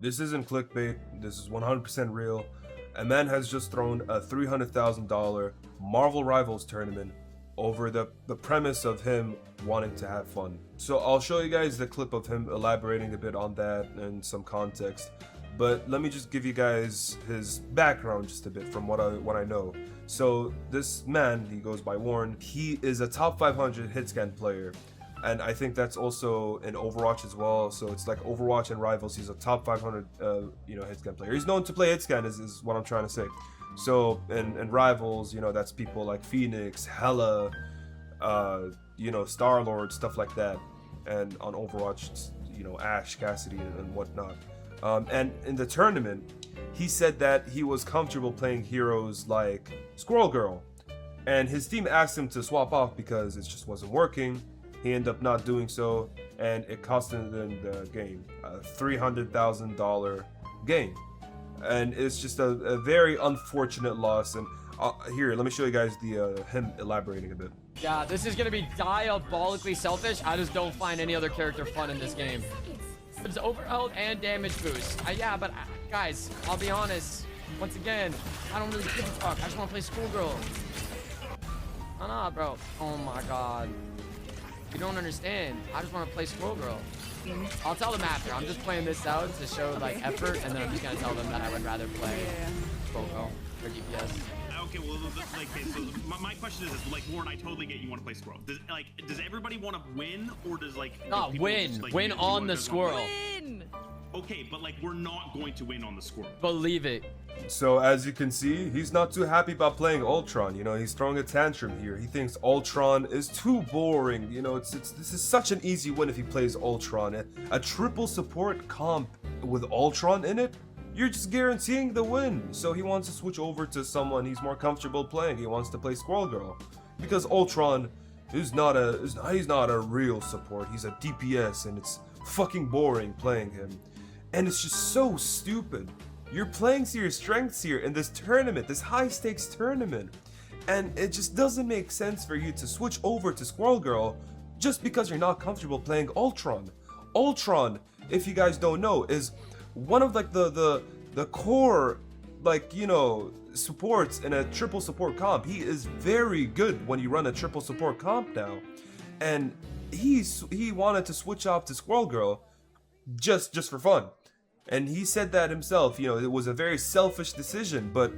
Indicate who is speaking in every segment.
Speaker 1: This isn't clickbait. This is 100% real. A man has just thrown a $300,000 Marvel Rivals tournament over the premise of him wanting to have fun. So I'll show you guys the clip of him elaborating a bit on that and some context. But let me just give you guys his background just a bit from what I know. So this man, he goes by Warren, he is a top 500 hitscan player. And I think that's also in Overwatch as well. So it's like Overwatch and Rivals. He's a top 500, hitscan player. He's known to play hitscan, is what I'm trying to say. So in Rivals, that's people like Phoenix, Hela, Star Lord, stuff like that. And on Overwatch, it's, Ash, Cassidy, and whatnot. And in the tournament, he said that he was comfortable playing heroes like Squirrel Girl, and his team asked him to swap off because it just wasn't working. He ended up not doing so, and it cost him the game a $300,000 game, and it's just a very unfortunate loss. And here, let me show you guys the him elaborating a bit.
Speaker 2: Yeah, this is gonna be diabolically selfish. I just don't find any other character fun in this game. It's overhealth and damage boost. Yeah, but guys, I'll be honest. Once again, I don't really give a fuck. I just want to play Schoolgirl. Nah, bro. Oh my god. You don't understand. I just want to play Schoolgirl. I'll tell them after. I'm just playing this out to show like effort, and then I'm just gonna tell them that I would rather play Schoolgirl for DPS.
Speaker 3: Okay, well, like, so my question is, like, Warren, I totally get you want to play Squirrel. Does everybody want to win, or does, like...
Speaker 2: No, win.
Speaker 3: Just, like,
Speaker 2: win on the Squirrel.
Speaker 4: Win!
Speaker 3: Okay, but, like, we're not going to win on the Squirrel.
Speaker 2: Believe it.
Speaker 1: So as you can see, he's not too happy about playing Ultron. He's throwing a tantrum here. He thinks Ultron is too boring. This is such an easy win if he plays Ultron. A triple support comp with Ultron in it, you're just guaranteeing the win. So he wants to switch over to someone he's more comfortable playing. He wants to play Squirrel Girl because Ultron is not he's not a real support. He's a DPS, and it's fucking boring playing him. And it's just so stupid. You're playing to your strengths here in this tournament, this high stakes tournament. And it just doesn't make sense for you to switch over to Squirrel Girl just because you're not comfortable playing Ultron. Ultron, if you guys don't know, is one of like the core supports in a triple support comp. He is very good when you run a triple support comp now. And he wanted to switch off to Squirrel Girl just for fun. And he said that himself, it was a very selfish decision, but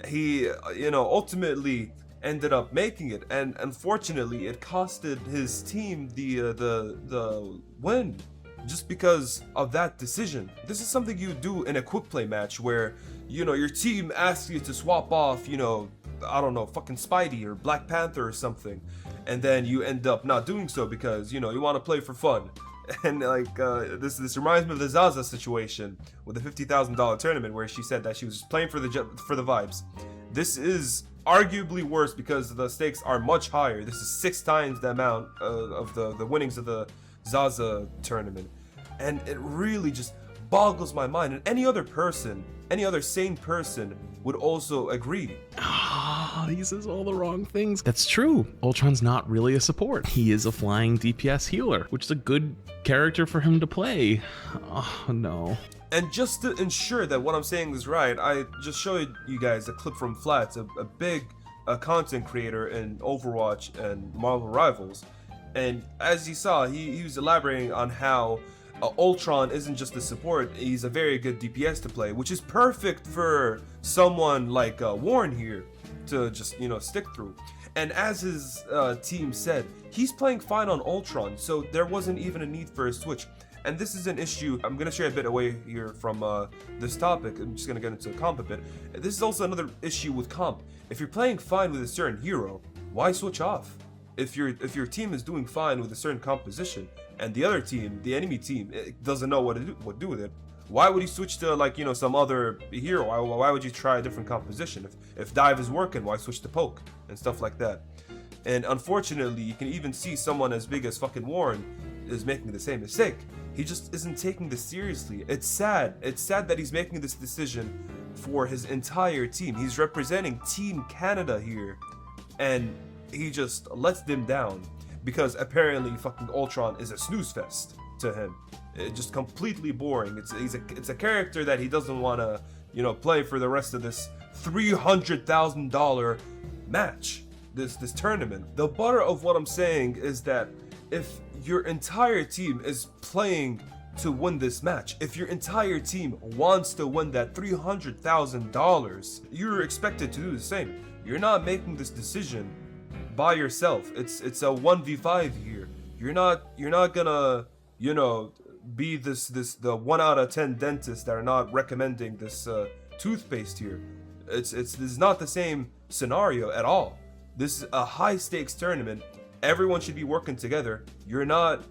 Speaker 1: he, ultimately ended up making it. And unfortunately, it costed his team the win just because of that decision. This is something you do in a quick play match where, your team asks you to swap off, I don't know, fucking Spidey or Black Panther or something. And then you end up not doing so because, you want to play for fun. And this reminds me of the Zaza situation with the $50,000 tournament where she said that she was just playing for the vibes. This is arguably worse because the stakes are much higher. This is 6 times the amount of the winnings of the Zaza tournament, and it really just boggles my mind. And any other sane person would also agree.
Speaker 5: He says all the wrong things. That's true. Ultron's not really a support. He is a flying DPS healer, which is a good character for him to play. Oh, no.
Speaker 1: And just to ensure that what I'm saying is right, I just showed you guys a clip from Flats, a big content creator in Overwatch and Marvel Rivals. And as you saw, he was elaborating on how Ultron isn't just a support, he's a very good DPS to play, which is perfect for someone like Warren here to just, stick through. And as his team said, he's playing fine on Ultron, so there wasn't even a need for a switch. And this is an issue. I'm going to share a bit away here from this topic. I'm just going to get into comp a bit. This is also another issue with comp. If you're playing fine with a certain hero, why switch off? If your team is doing fine with a certain composition, and the other team, the enemy team, it doesn't know what to do with it, why would you switch to some other hero? Why would you try a different composition? If dive is working, why switch to poke and stuff like that? And unfortunately, you can even see someone as big as fucking Warren is making the same mistake. He just isn't taking this seriously. It's sad. It's sad that he's making this decision for his entire team. He's representing Team Canada here, and he just lets them down because apparently fucking Ultron is a snooze fest to him. just completely boring. It's a character that he doesn't want to, you know, play for the rest of this $300,000 match, this tournament. The butter of what I'm saying is that if your entire team is playing to win this match, if your entire team wants to win that $300,000, you're expected to do the same. You're not making this decision by yourself. It's a 1v5 here. You're not gonna, you know, be the 1 out of 10 dentists that are not recommending this toothpaste here. This is not the same scenario at all. This is a high stakes tournament. Everyone should be working together. You're not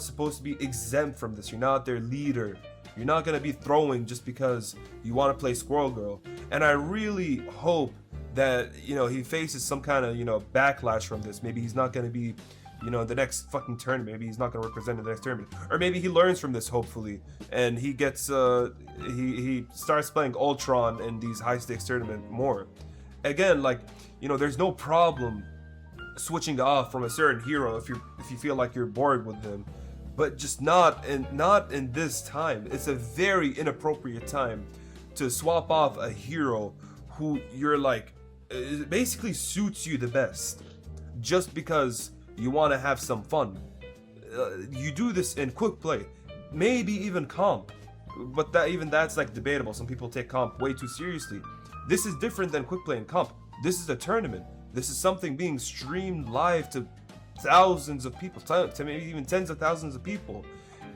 Speaker 1: supposed to be exempt from this. You're not their leader. You're not gonna be throwing just because you want to play Squirrel Girl. And I really hope that, you know, he faces some kind of, you know, backlash from this. Maybe he's not gonna be, you know, the next fucking tournament. Maybe he's not gonna represent the next tournament. Or maybe he learns from this, hopefully, and he gets he starts playing Ultron in these high stakes tournament more. Again, like, you know, there's no problem switching off from a certain hero if you feel like you're bored with them, but just not in this time. It's a very inappropriate time to swap off a hero who you're like, it basically suits you the best, just because you want to have some fun. You do this in quick play, maybe even comp, but that's like debatable. Some people take comp way too seriously. This is different than quick play and comp. This is a tournament. This is something being streamed live to thousands of people, to maybe even tens of thousands of people.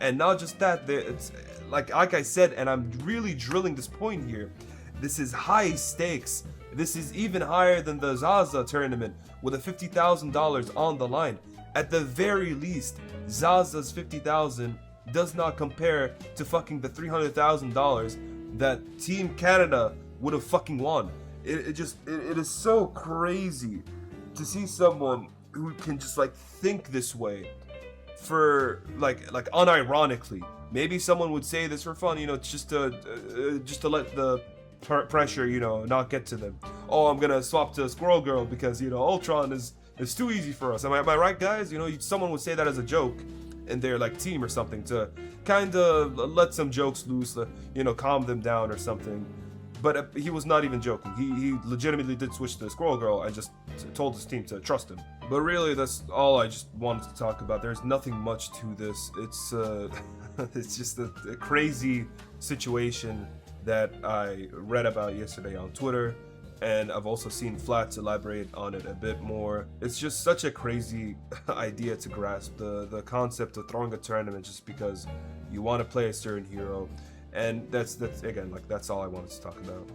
Speaker 1: And not just that, it's like I said, and I'm really drilling this point here, this is high stakes. This is even higher than the Zaza tournament with a $50,000 on the line. At the very least, Zaza's $50,000 does not compare to fucking the $300,000 that Team Canada would have fucking won. It is so crazy to see someone who can just like think this way for like unironically. Maybe someone would say this for fun, you know, just to let the pressure, you know, not get to them. Oh, I'm gonna swap to Squirrel Girl because, you know, Ultron is too easy for us. Am I right, guys? You know, someone would say that as a joke in their like team or something to kind of let some jokes loose, you know, calm them down or something. But he was not even joking. He legitimately did switch to Squirrel Girl and just told his team to trust him. But really, that's all I just wanted to talk about. There's nothing much to this. It's it's just a crazy situation that I read about yesterday on Twitter, and I've also seen Flats elaborate on it a bit more. It's just such a crazy idea to grasp, the concept of throwing a tournament just because you want to play a certain hero. And that's again, like, that's all I wanted to talk about.